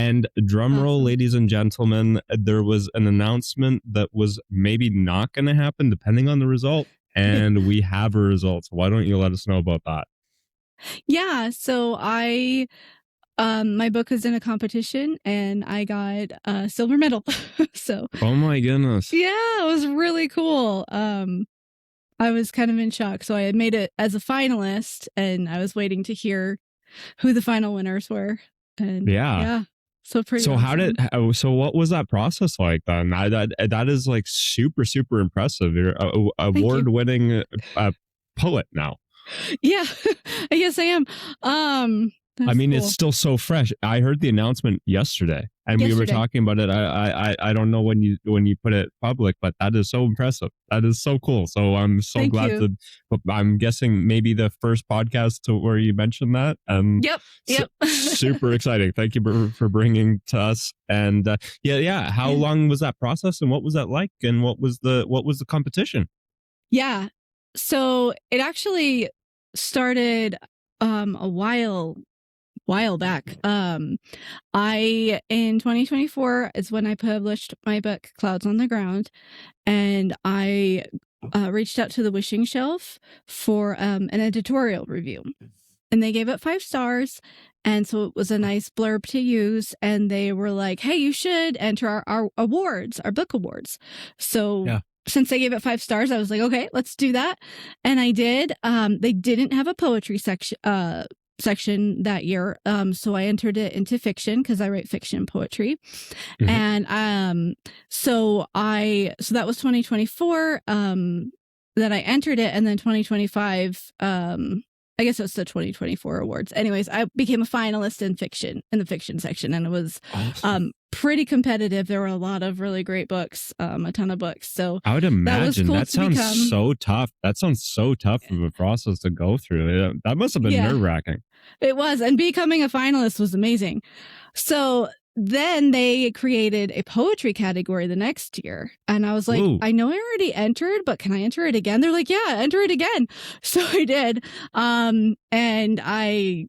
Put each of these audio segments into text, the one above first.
And drum roll, Awesome. ladies and gentlemen, there was an announcement that was maybe not going to happen depending on the result. And we have a result. So why don't you let us know about that? Yeah, so my book was in a competition and I got a silver medal. So Oh my goodness. yeah, it was really cool. I was kind of in shock. So I had made it as a finalist and I was waiting to hear who the final winners were. And Yeah. so pretty So awesome. so what was that process like then? That is like super, super impressive. You're a award-winning poet now. Yeah, I guess I am. I mean, cool. It's still so fresh. I heard the announcement yesterday, and we were talking about it. I don't know when you put it public, but that is so impressive. That is so cool. So I'm so Thank glad you. I'm guessing maybe the first podcast where you mentioned that. Yep. Super exciting. Thank you for bringing to us. And yeah. How long was that process, and what was that like, and what was the competition? Yeah. So it actually started a while back. In 2024 is when I published my book Clouds on the Ground, and I reached out to the Wishing Shelf for an editorial review, and they gave it 5 stars. And so it was a nice blurb to use, and they were like, hey, you should enter our awards, our book awards. So since they gave it 5 stars, I was like, okay, let's do that. And I did. They didn't have a poetry section that year. So I entered it into fiction because I write fiction poetry. Mm-hmm. And so that was 2024. Then I entered it, and then 2025, I guess it was the 2024 awards. Anyways, I became a finalist in the fiction section, and it was awesome. Pretty competitive. There were a lot of really great books, a ton of books. So I would imagine cool that sounds so tough. That sounds so tough of a process to go through. That must have been nerve-wracking. It was, and becoming a finalist was amazing. So then they created a poetry category the next year. And I was like, ooh, I know I already entered, but can I enter it again? They're like, yeah, enter it again. So I did. And I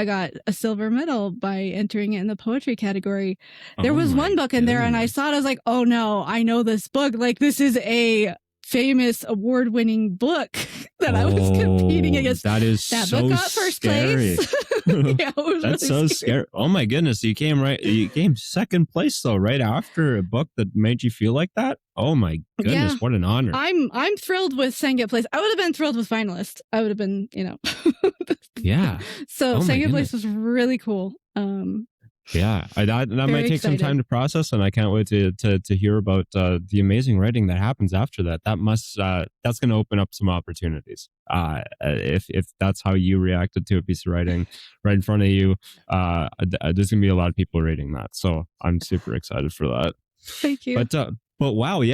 got a silver medal by entering it in the poetry category. There was one book in there, and I saw it. I was like, oh no, I know this book. Like, this is a famous award-winning book that I was competing against. That is that so book got first scary. place. Yeah, that's really so scary. Oh my goodness, you came second place though, right after a book that made you feel like that. Oh my goodness, what an honor. I'm thrilled with second place. I would have been thrilled with finalist. I would have been, Yeah. So second place was really cool. Yeah, that might take some time to process, and I can't wait to hear about the amazing writing that happens after that. That's going to open up some opportunities. If that's how you reacted to a piece of writing right in front of you, there's going to be a lot of people reading that. So I'm super excited for that. Thank you. But wow, yeah.